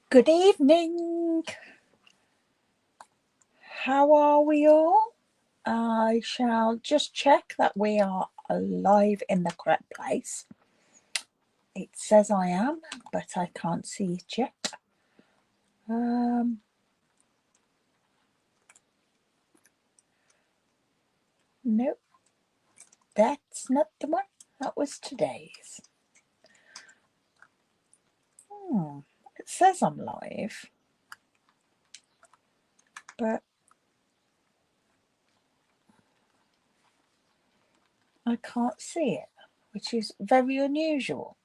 Good evening. How are we all? I shall just check that we are alive in the correct place. It says I am, but I can't see it yet. Nope, that's not the one. That was today's. It says I'm live, but I can't see it, which is very unusual.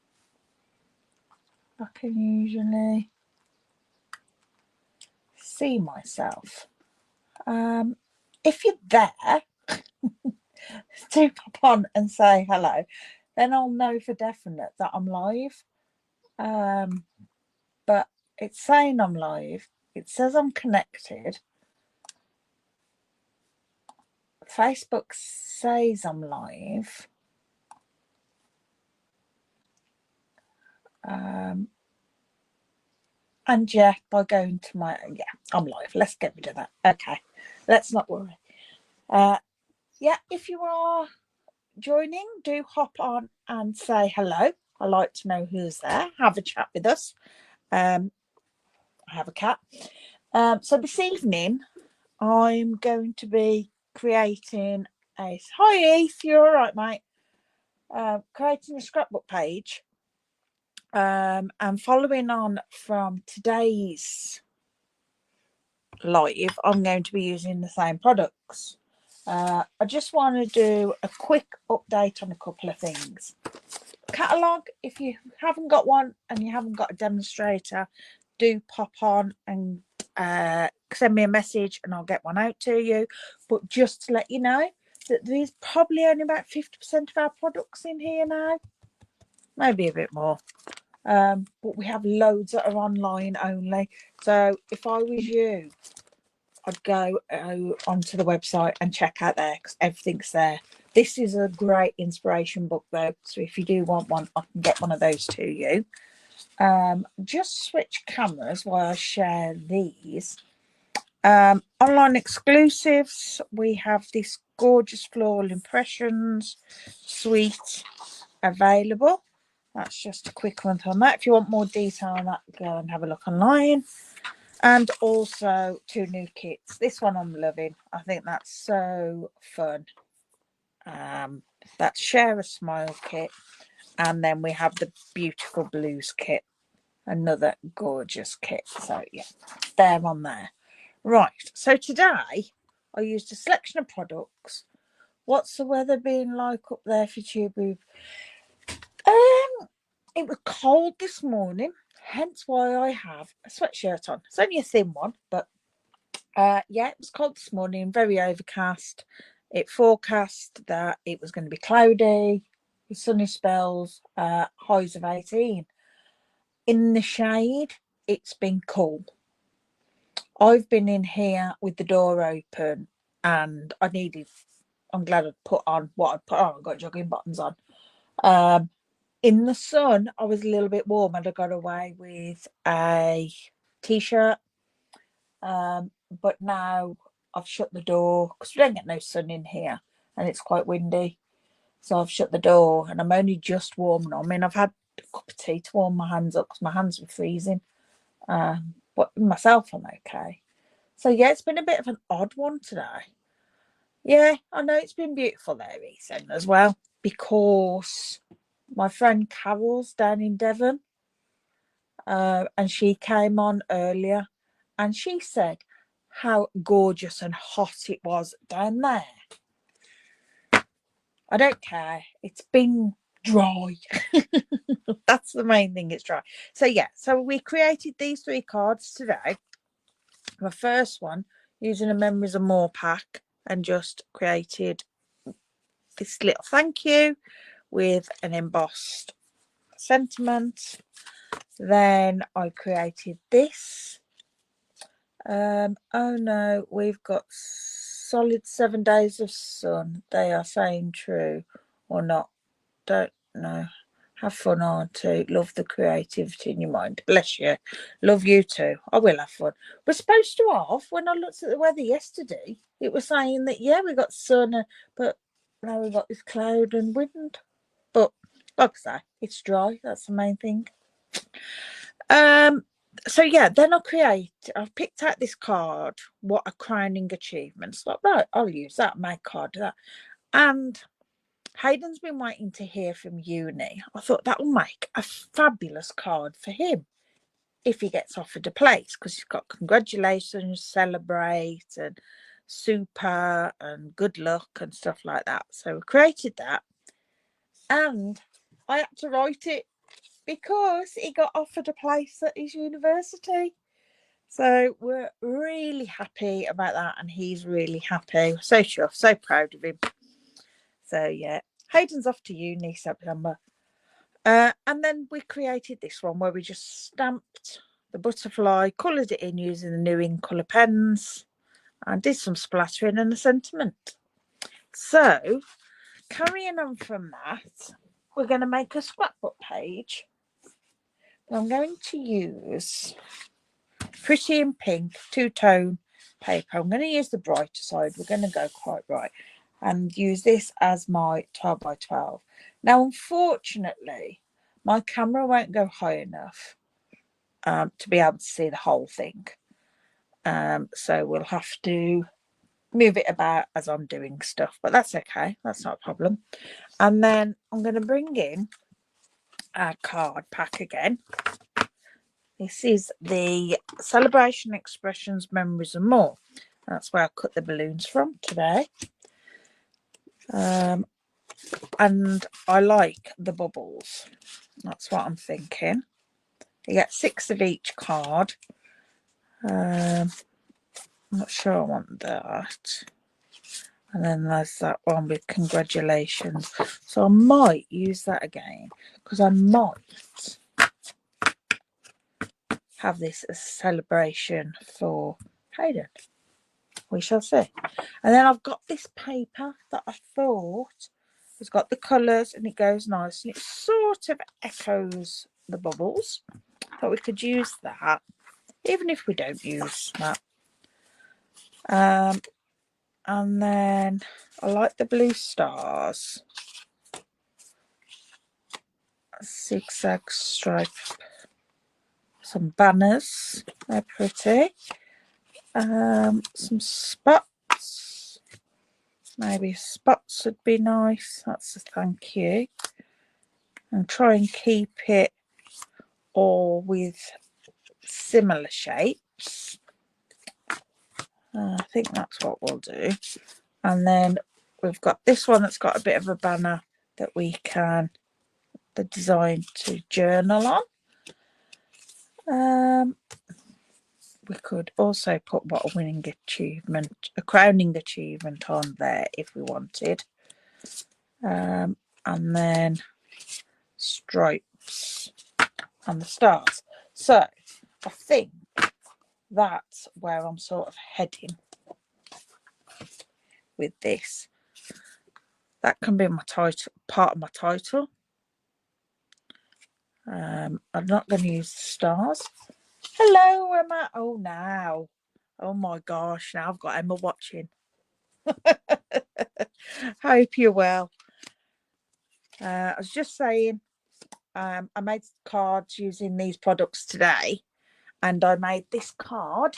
I can usually see myself. If you're there, do pop on and say hello. Then I'll know for definite that I'm live. But it's saying I'm live. It says I'm connected. Facebook says I'm live. And yeah, by going to my, I'm live. Let's get rid of that. Okay, let's not worry. Yeah, if you are joining, do hop on and say hello. I like to know who's there. Have a chat with us. I have a cat. So this evening, I'm going to be creating a. Hi, Heath. You're all right, mate? Creating a scrapbook page. And following on from today's live, I'm going to be using the same products. I just want to do a quick update on a couple of things. Catalogue, if you haven't got one and you haven't got a demonstrator, do pop on and send me a message and I'll get one out to you. But just to let you know that there's probably only about 50% of our products in here now, maybe a bit more. But we have loads that are online only. So if I was you, I'd go onto the website and check out there because everything's there. This is a great inspiration book though, so if you do want one, I can get one of those to you. Just switch cameras while I share these. Online exclusives, we have this gorgeous floral impressions suite available. That's just a quick one on that. If you want more detail on that, go and have a look online. And also 2 new kits. This one I'm loving. I think that's so fun. That's Share a Smile kit. And then we have the Beautiful Blues kit. Another gorgeous kit. So yeah, they're on there. Right. So today I used a selection of products. What's the weather been like up there for you? It was cold this morning, hence why I have a sweatshirt on. It's only a thin one, but yeah, it was cold this morning, very overcast. It forecast that it was going to be cloudy, with sunny spells, highs of 18. In the shade, it's been cool. I've been in here with the door open and I'm glad I put on what I put on. I got jogging bottoms on. In the sun, I was a little bit warm and I got away with a t-shirt. But now I've shut the door because we don't get no sun in here and it's quite windy. So I've shut the door and I'm only just warming. I mean, I've had a cup of tea to warm my hands up because my hands were freezing. But myself, I'm okay. So yeah, it's been a bit of an odd one today. Yeah, I know it's been beautiful there, Ethan, as well, because my friend Carol's down in Devon, and she came on earlier, and she said how gorgeous and hot it was down there. I don't care. It's been dry. That's the main thing, it's dry. So yeah, so we created these 3 cards today. The first one using a Memories of More pack and just created this little thank you with an embossed sentiment. Then I created this. Oh no, we've got solid 7 days of sun. They are saying true or not. Don't know. Have fun, auntie. Love the creativity in your mind. Bless you. Love you too. I will have fun. We're supposed to have, when I looked at the weather yesterday, it was saying that, yeah, we got sun, but now we got this cloud and wind. But like I say, it's dry. That's the main thing. So yeah, then I've picked out this card, what a crowning achievement. It's like, right, I'll use that, my card, that. And Hayden's been waiting to hear from uni. I thought that will make a fabulous card for him if he gets offered a place, because he's got congratulations, celebrate, and super, and good luck, and stuff like that. So we created that, and I had to write it because he got offered a place at his university. So we're really happy about that, and he's really happy. So chuffed, so proud of him. So yeah, Hayden's off to uni September. And then we created this one where we just stamped the butterfly, coloured it in using the new ink colour pens, and did some splattering and a sentiment. So, carrying on from that, we're going to make a scrapbook page. I'm going to use Pretty in Pink two-tone paper. I'm going to use the brighter side. We're going to go quite bright and use this as my 12 by 12. Now, unfortunately, my camera won't go high enough to be able to see the whole thing. So we'll have to move it about as I'm doing stuff, but that's okay. That's not a problem. And then I'm going to bring in our card pack again. This is the Celebration Expressions, Memories and More. That's where I cut the balloons from today. And I like the bubbles. That's what I'm thinking. You get 6 of each card. I'm not sure I want that. And then there's that one with congratulations. So I might use that again, because I might have this as a celebration for Hayden. We shall see. And then I've got this paper that I thought has got the colours and it goes nice, and it sort of echoes the bubbles. But we could use that, even if we don't use that. And then I like the blue stars. Zigzag stripe. Some banners. They're pretty. Some spots. Maybe spots would be nice. That's a thank you. And try and keep it all with similar shapes. I think that's what we'll do. And then we've got this one that's got a bit of a banner that we can, the design to journal on. We could also put what a winning achievement, a crowning achievement on there if we wanted. And then stripes and the stars. So I think that's where I'm sort of heading with this. That can be my title, part of my title. I'm not going to use the stars. Hello, Emma. Oh, now. Oh my gosh, now I've got Emma watching. Hope you're well. I was just saying, I made cards using these products today, and I made this card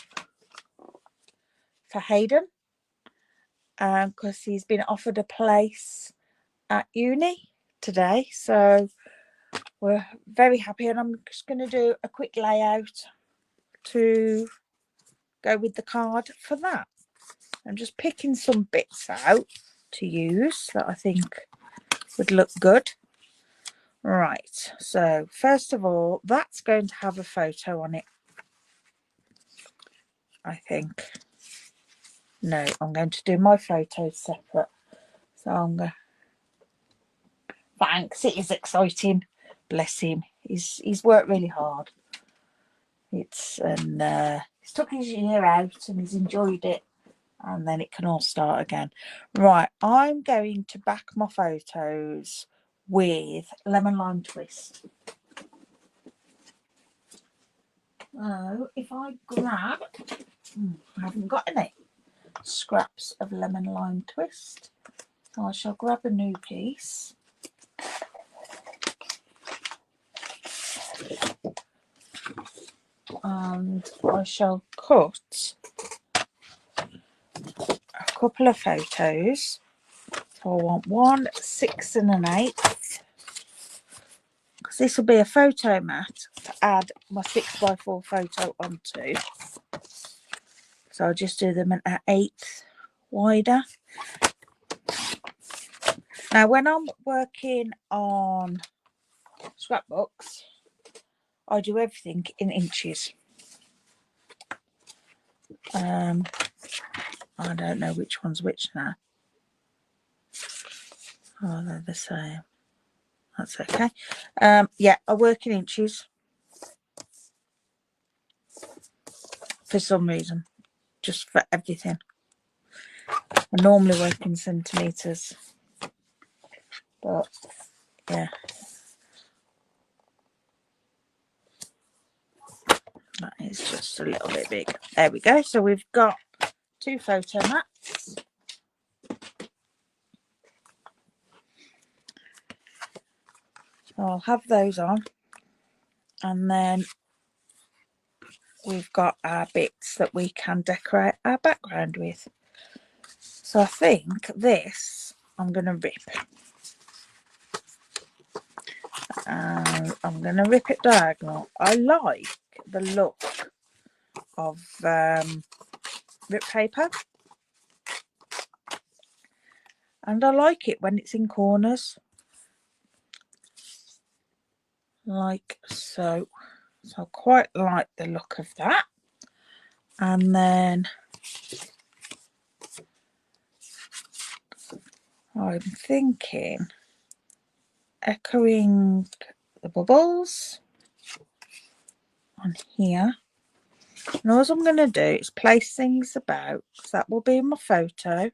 for Hayden because he's been offered a place at uni today. So we're very happy, and I'm just going to do a quick layout to go with the card for that. I'm just picking some bits out to use that I think would look good. Right, so first of all, that's going to have a photo on it, I think. No, I'm going to do my photos separate. So I'm going to... Thanks, it is exciting. Bless him. He's worked really hard. He's took his year out and he's enjoyed it. And then it can all start again. Right, I'm going to back my photos with lemon lime twist. So if I grab, I haven't got any scraps of lemon lime twist, so I shall grab a new piece. And I shall cut a couple of photos. So I want 1 6 1/8, because this will be a photo mat to add my 6x4 photo onto. So I'll just do them an 1/8 wider. Now when I'm working on scrapbooks, I do everything in inches. I don't know which one's which now. Oh, they're the same. That's okay. Yeah, I work in inches for some reason, just for everything. I normally work in centimetres, but yeah, that is just a little bit big. There we go. So we've got 2 photo mats. So I'll have those on, and then we've got our bits that we can decorate our background with. So I think this I'm going to rip. And I'm going to rip it diagonal. I like the look of ripped paper. And I like it when it's in corners. Like so. So I quite like the look of that. And then I'm thinking echoing the bubbles on here. And all I'm going to do is place things about, because that will be in my photo.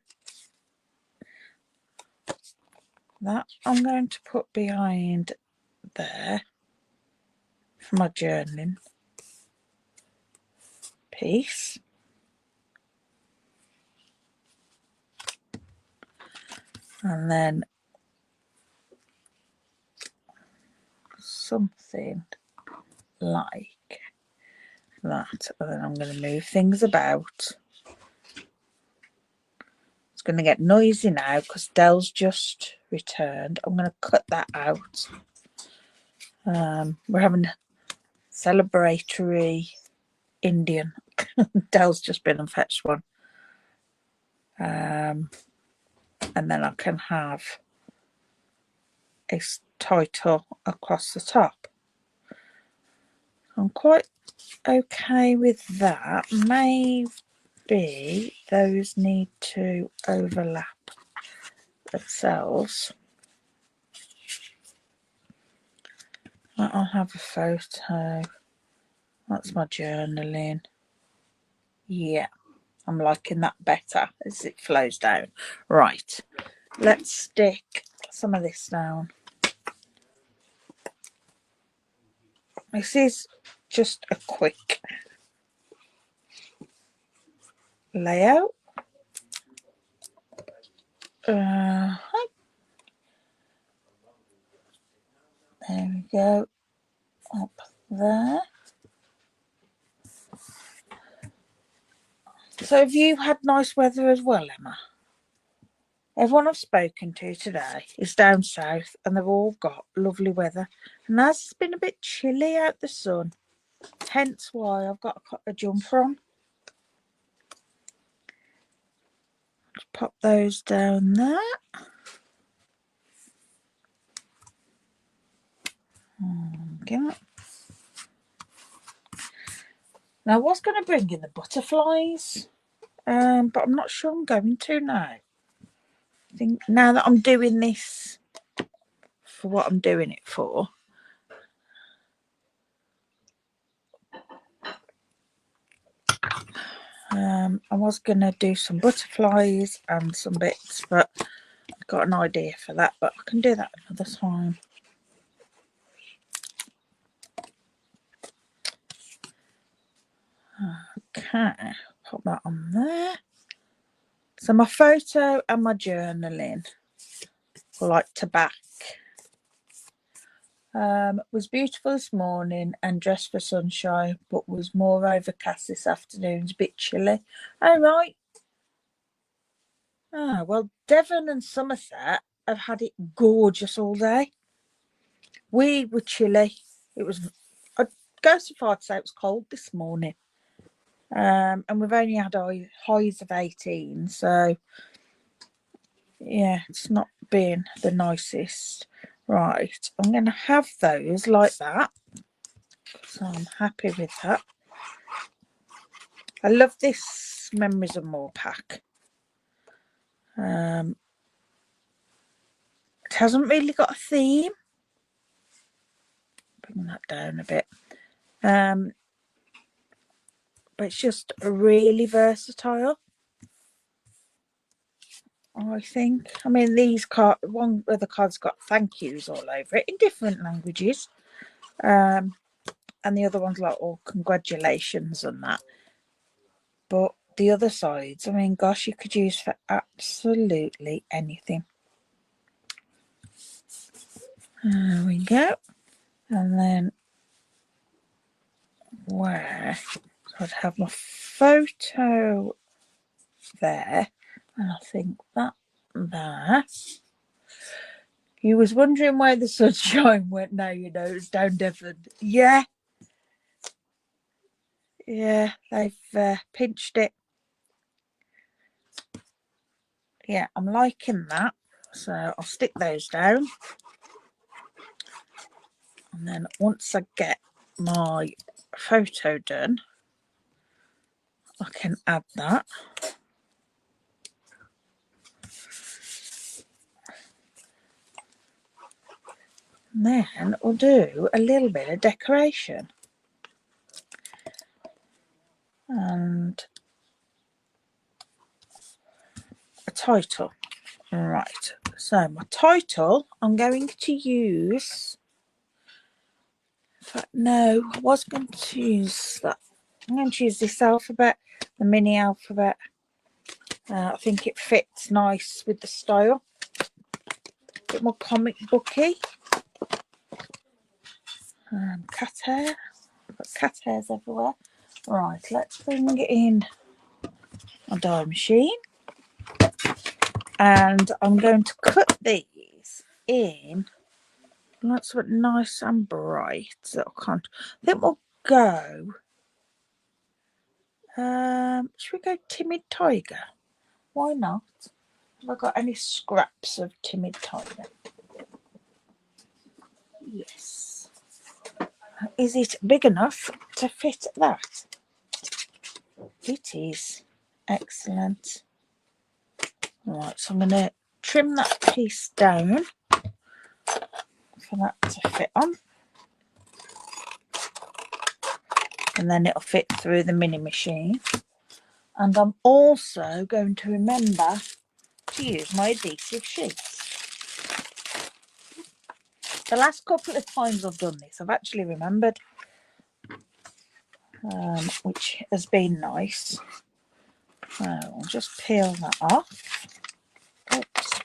That I'm going to put behind there for my journaling piece. And then something like that. And then I'm going to move things about. It's going to get noisy now because Dell's just returned. I'm going to cut that out. We're having a celebratory Indian. Dell's just been and fetched one. And then I can have a title across the top. I'm quite okay with that. Maybe those need to overlap themselves. I'll have a photo. That's my journaling. Yeah, I'm liking that better as it flows down. Right, let's stick some of this down. This is just a quick layout. There we go, up there. So have you had nice weather as well, Emma? Everyone I've spoken to today is down south and they've all got lovely weather. And as it's been a bit chilly out the sun, hence why I've got a jumper on. Just pop those down there. Okay. Now I was going to bring in the butterflies, but I'm not sure I'm going to now. I think now that I'm doing this for what I'm doing it for, I was going to do some butterflies and some bits, but I got an idea for that, but I can do that another time. Okay, put that on there. So my photo and my journaling, like to back. Was beautiful this morning and dressed for sunshine, but was more overcast this afternoon. It's a bit chilly. Oh, right. Oh, well, Devon and Somerset have had it gorgeous all day. We were chilly. It was, I'd go so far to say it was cold this morning. And we've only had highs of 18, so yeah, it's not been the nicest. Right, I'm going to have those like that, so I'm happy with that. I love this Memories and More pack. It hasn't really got a theme. Bring that down a bit. But it's just really versatile, I think. I mean, these one of the cards got thank yous all over it in different languages. And the other one's like, oh, congratulations and that. But the other sides, I mean, gosh, you could use for absolutely anything. There we go. And then where? So I'd have my photo there. And I think that there. You was wondering where the sunshine went. Now you know it's down Devon. Yeah. Yeah, they've pinched it. Yeah, I'm liking that. So I'll stick those down. And then once I get my photo done, I can add that. And then we'll do a little bit of decoration. And a title. Right, so my title, I'm going to use, in fact, no, I was going to use that. I'm going to use this alphabet, the mini alphabet. I think it fits nice with the style. A bit more comic booky. Cat hair. Got cat hairs everywhere. Right, let's bring in a die machine. And I'm going to cut these in. That's what nice and bright. So I think we'll go. Should we go Timid Tiger? Why not? Have I got any scraps of Timid Tiger? Yes. Is it big enough to fit that? It is. Excellent. Right, so I'm going to trim that piece down for that to fit on. And then it'll fit through the mini machine. And I'm also going to remember to use my adhesive sheets. The last couple of times I've done this, I've actually remembered, which has been nice. So I'll just peel that off. Oops.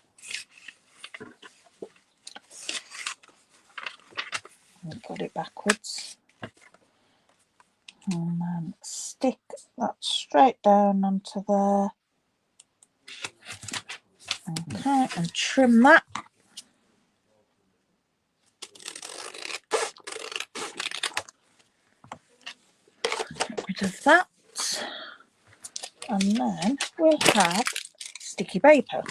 I've got it backwards. And then stick that straight down onto there. Okay, and trim that. Get rid of that. And then we'll have sticky paper.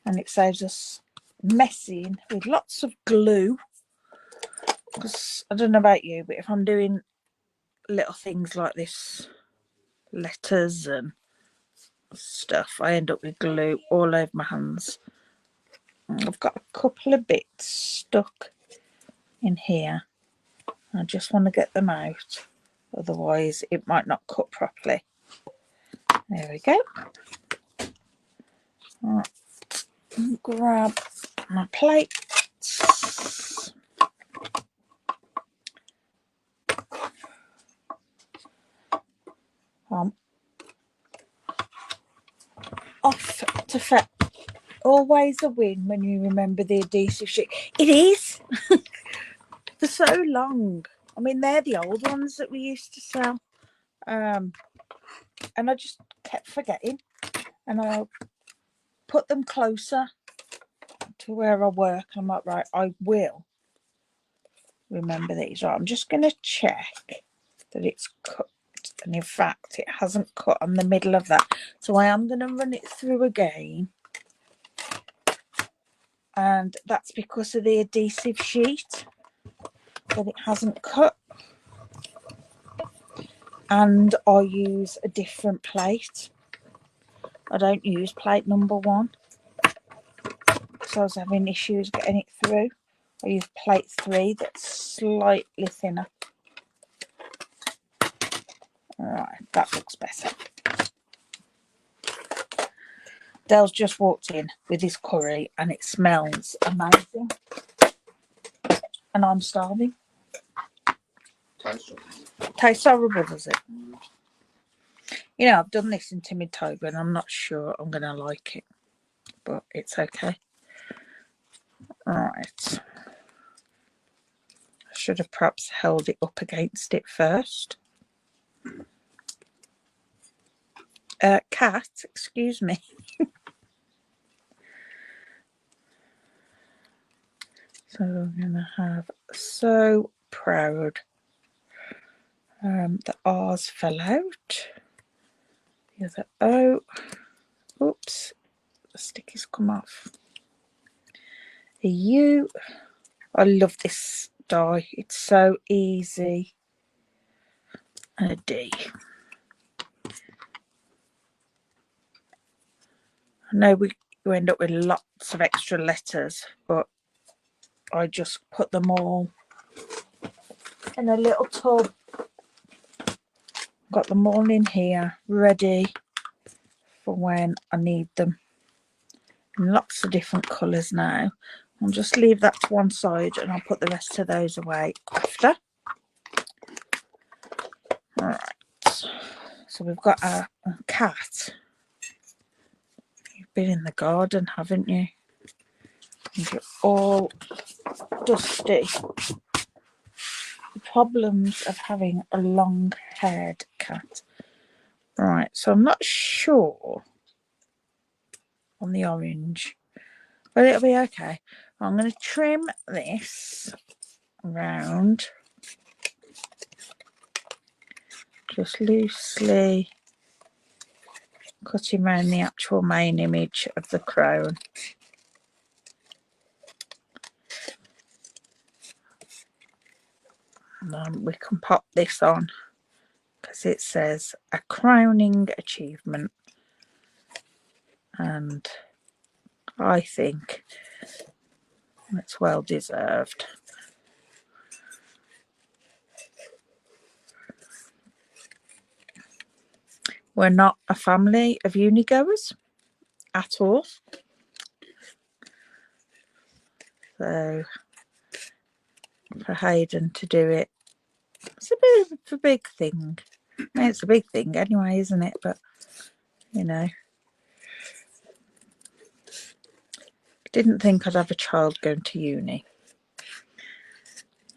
And it saves us messing with lots of glue. Because I don't know about you, but if I'm doing little things like this, letters and stuff, I end up with glue all over my hands. I've got a couple of bits stuck in here. I just want to get them out, otherwise it might not cut properly. There we go. Right. grab my plates. Off to fetch. Always a win when you remember the adhesive sheet. It is. For so long. I mean, they're the old ones that we used to sell. And I just kept forgetting. And I put them closer to where I work. I'm like, right, I will remember these. Right, I'm just going to check that it's cut. And in fact, it hasn't cut on the middle of that. So I am going to run it through again. And that's because of the adhesive sheet that it hasn't cut. And I use a different plate. I don't use plate number 1 because I was having issues getting it through. I use plate 3 that's slightly thinner. Alright, that looks better. Dale's just walked in with his curry and it smells amazing. And I'm starving. Tastes horrible, does it? You know, I've done this in Timid-Tober and I'm not sure I'm going to like it. But it's okay. Alright. I should have perhaps held it up against it first. Cat, excuse me. So I'm going to have So Proud. The R's fell out. The other O. Oops, the sticky's come off. A U. I love this die. It's so easy. And a D. I know we end up with lots of extra letters, but I just put them all in a little tub. Got them all in here, ready for when I need them. In lots of different colours now. I'll just leave that to one side and I'll put the rest of those away after. Alright, so we've got a cat. You've been in the garden, haven't you? And you're all dusty. The problems of having a long-haired cat. Right, so I'm not sure on the orange, but it'll be okay. I'm going to trim this around, just loosely cutting around the actual main image of the crown. And we can pop this on because it says a crowning achievement, and I think it's well deserved. We're not a family of uni goers at all. So for Hayden to do it, it's a bit of a big thing. I mean, it's a big thing anyway, isn't it? But, you know, didn't think I'd have a child going to uni.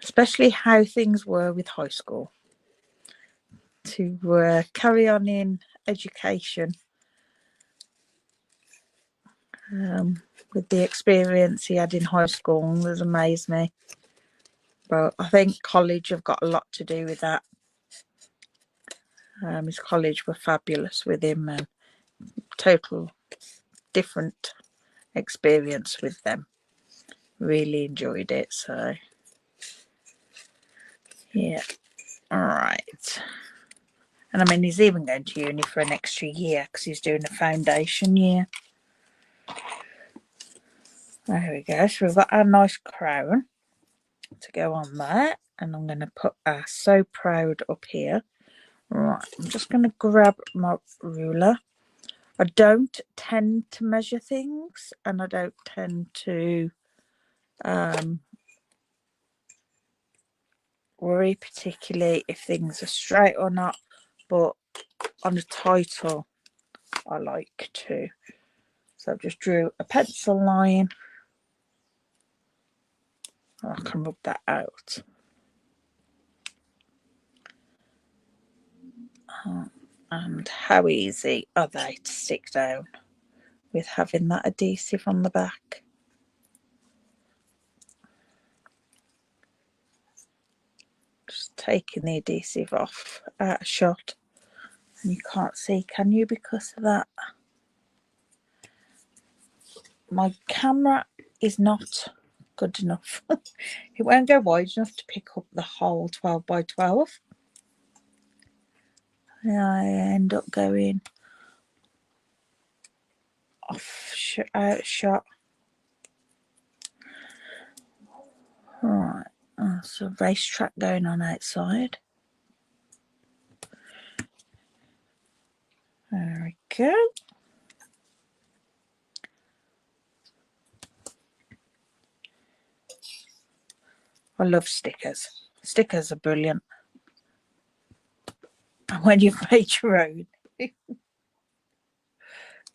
Especially how things were with high school. To carry on in education with the experience he had in high school has amazed me. But I think college have got a lot to do with that. His college were fabulous with him and total different experience with them. Really enjoyed it. So yeah, all right. And I mean, he's even going to uni for an extra year because he's doing a foundation year. There we go. So we've got our nice crown to go on there, and I'm going to put our So Proud up here. Right, I'm just going to grab my ruler. I don't tend to measure things, and I don't tend to worry particularly if things are straight or not, but on a title I like to. So I've just drew a pencil line, and I can rub that out. And how easy are they to stick down with having that adhesive on the back? Just taking the adhesive off out of shot, and you can't see, can you, because of that? My camera is not good enough. It won't go wide enough to pick up the whole 12 by 12. I end up going out of shot. Right, there's a racetrack going on outside. There we go. I love stickers. Stickers are brilliant. And when you've made your own,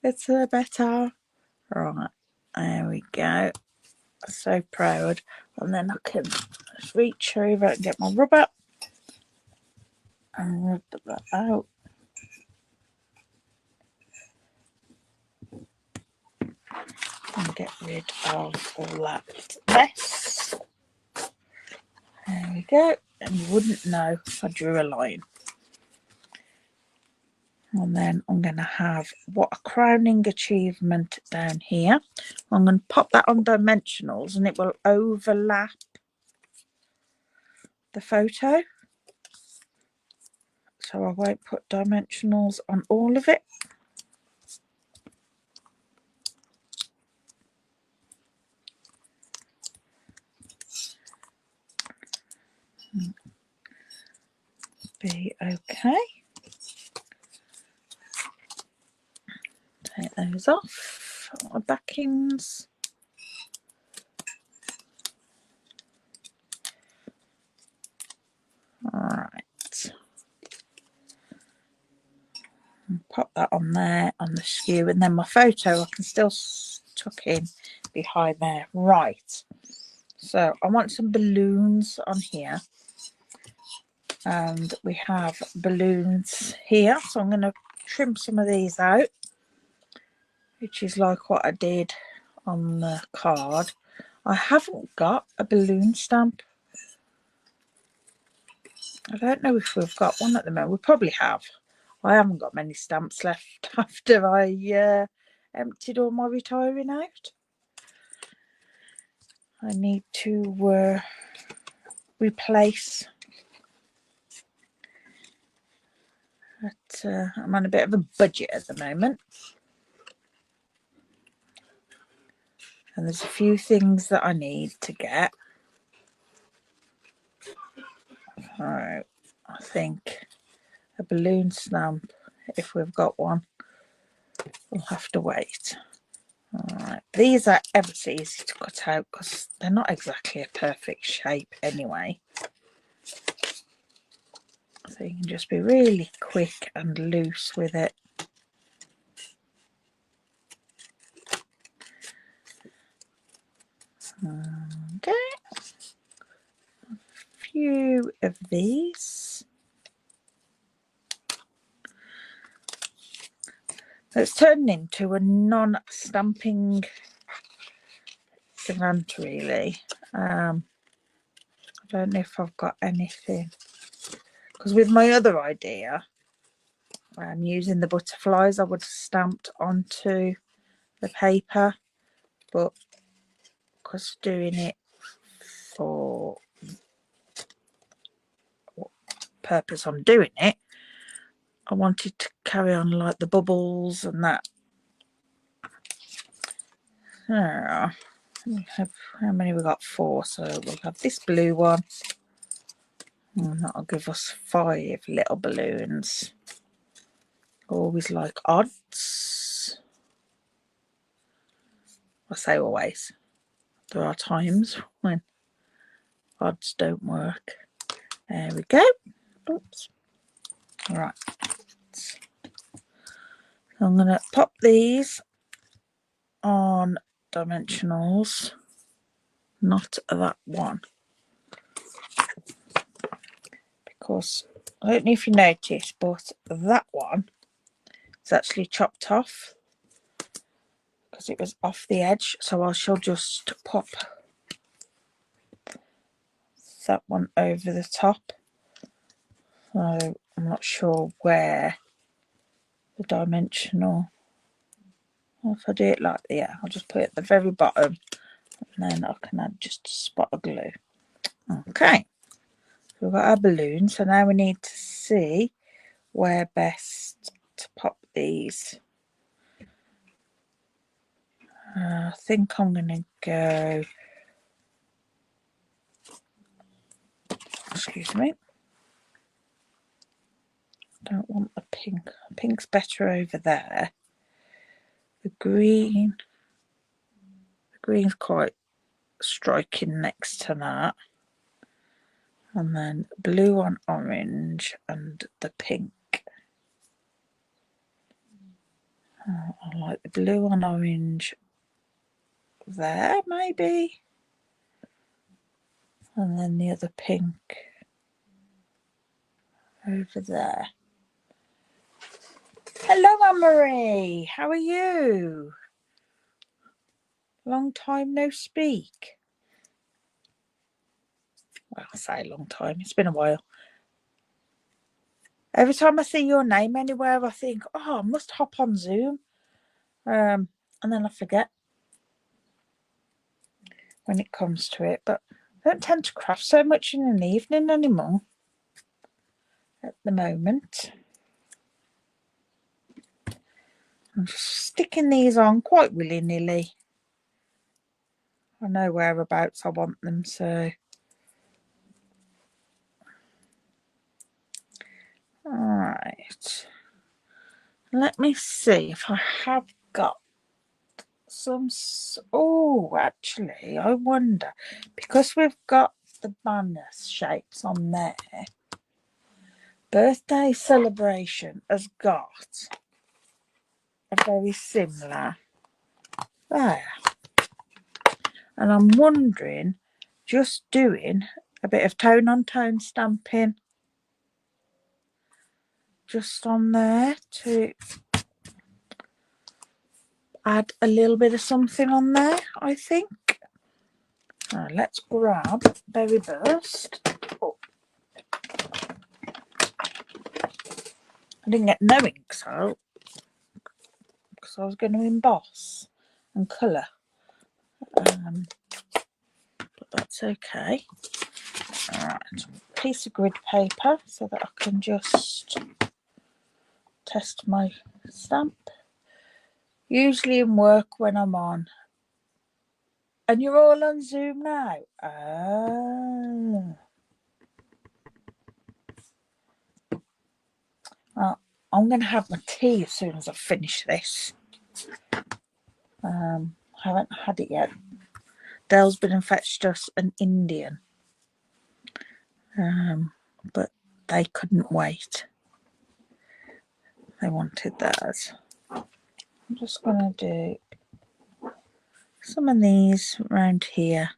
it's better. Right, there we go. So proud. And then I can just reach over and get my rubber and rub that out. And get rid of all that mess. There we go. And you wouldn't know if I drew a line. And then I'm going to have what a crowning achievement down here. I'm going to pop that on dimensionals and it will overlap the photo. So I won't put dimensionals on all of it. Be okay. Take those off. My backings. Alright. Pop that on there on the skew, and then my photo I can still tuck in behind there. Right. So I want some balloons on here. And we have balloons here. So I'm going to trim some of these out, which is like what I did on the card. I haven't got a balloon stamp. I don't know if we've got one at the moment. We probably have. I haven't got many stamps left after I emptied all my retiring out. I need to replace. But I'm on a bit of a budget at the moment. And there's a few things that I need to get. So I think a balloon stamp, if we've got one, we'll have to wait. Alright, these are ever so easy to cut out because they're not exactly a perfect shape anyway. So you can just be really quick and loose with it. Okay, a few of these. It's turned into a non-stamping event really. I don't know if I've got anything, because with my other idea, using the butterflies, I would have stamped onto the paper, but because doing it for what purpose I'm doing it, I wanted to carry on like the bubbles and that. How many we got? 4, so we'll have this blue one, and that'll give us 5 little balloons. Always like odds. I say always. There are times when odds don't work. There we go. Oops. All right. So I'm going to pop these on dimensionals, not that one, because I don't know if you noticed, but that one is actually chopped off because it was off the edge. So I shall just pop that one over the top. So I'm not sure where the dimensional. If I do it like, yeah, I'll just put it at the very bottom, and then I can add just a spot of glue. Okay, so we've got our balloon. So now we need to see where best to pop these. I think I'm going to go, excuse me, don't want the pink. Pink's better over there. The green's quite striking next to that. And then blue on orange and the pink. I like the blue on orange there, maybe. And then the other pink over there. Hello, Anne-Marie. How are you? Long time no speak. Well, I say a long time. It's been a while. Every time I see your name anywhere, I think, oh, I must hop on Zoom. And then I forget when it comes to it. But I don't tend to craft so much in an evening anymore at the moment. I'm just sticking these on quite willy-nilly. I know whereabouts I want them, so. Alright. Let me see if I have got some. Oh, actually, I wonder, because we've got the banner shapes on there, birthday celebration has got a very similar there. And I'm wondering, just doing a bit of tone on tone stamping just on there to add a little bit of something on there, I think. Let's grab Berry Burst. Oh. I didn't get no inks out because I was going to emboss and colour. But that's okay. Alright, piece of grid paper so that I can just test my stamp. Usually in work when I'm on. And you're all on Zoom now? Oh. Well, I'm going to have my tea as soon as I finish this. I haven't had it yet. Dale's been and fetched us an Indian. But they couldn't wait. They wanted theirs. I'm just going to do some of these around here.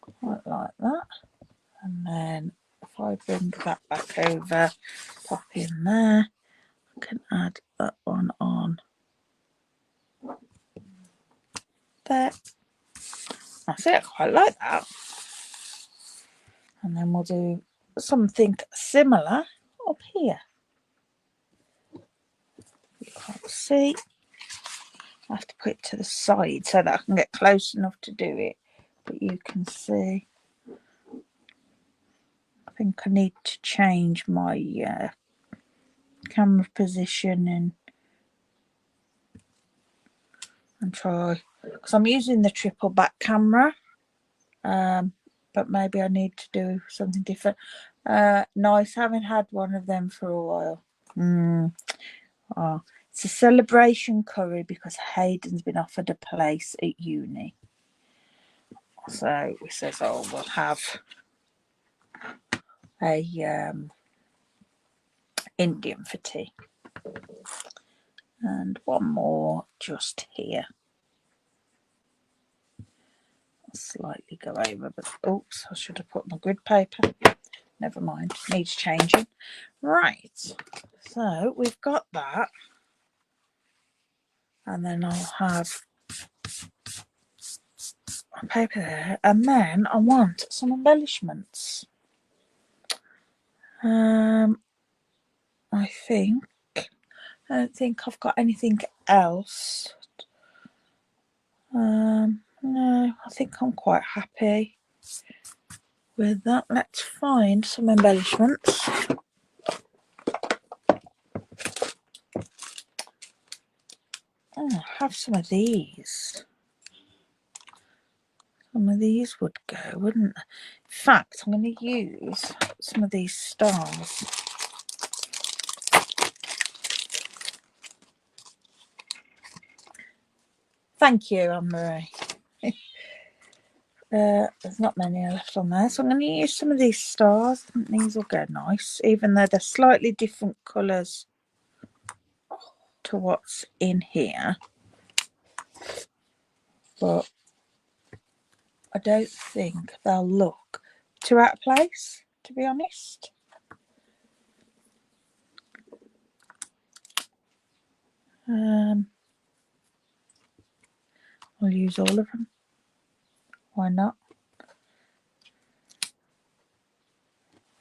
Quite like that. And then if I bring that back over, pop in there, I can add that one on there. That's it, I quite like that. And then we'll do something similar up here. You can't see. I have to put it to the side so that I can get close enough to do it, but you can see. I think I need to change my camera position and try, because I'm using the triple back camera, but maybe I need to do something different. Nice, haven't had one of them for a while. Oh, it's a celebration curry because Hayden's been offered a place at uni. So he says, oh, we'll have a Indian for tea. And one more just here. I'll slightly go over, but oops, I should have put my grid paper. Never mind, needs changing. Right, so we've got that. And then I'll have a paper there. And then I want some embellishments. I don't think I've got anything else. No, I think I'm quite happy with that. Let's find some embellishments. Oh, I have some of these. Some of these would go, wouldn't they? In fact, I'm going to use some of these stars. Thank you, Anne-Marie. There's not many left on there, so I'm going to use some of these stars. I think these will go nice, even though they're slightly different colours to what's in here. But I don't think they'll look too out of place, to be honest. I'll use all of them. Why not?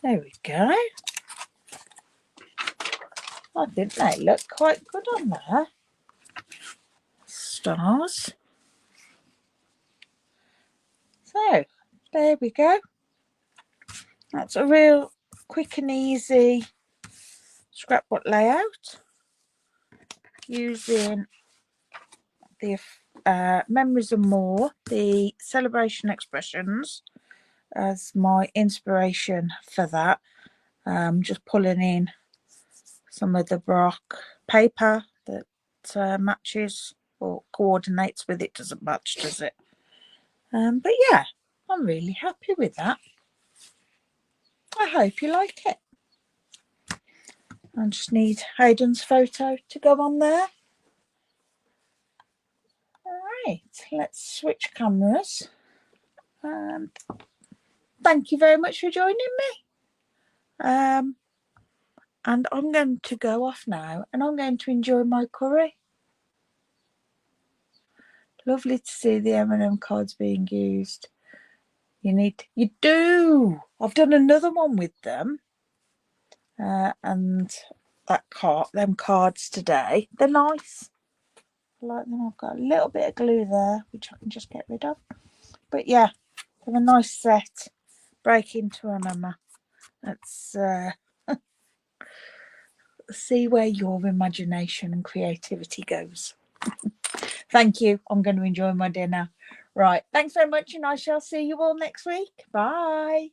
There we go. I think they look quite good on there. Stars. So, there we go. That's a real quick and easy scrapbook layout using the Memories and More, the celebration expressions, as my inspiration for that. Just pulling in some of the Brock paper that matches or coordinates with it. Doesn't match, does it? But yeah, I'm really happy with that. I hope you like it. I just need Hayden's photo to go on there. Right, let's switch cameras. Thank you very much for joining me. And I'm going to go off now and I'm going to enjoy my curry. Lovely to see the M&M cards being used. You do. I've done another one with them. And them cards today. They're nice. I like them. I've got a little bit of glue there, which I can just get rid of. But yeah, they're a nice set. Break into remember. Let's see where your imagination and creativity goes. Thank you. I'm going to enjoy my dinner. Right. Thanks very much, and I shall see you all next week. Bye.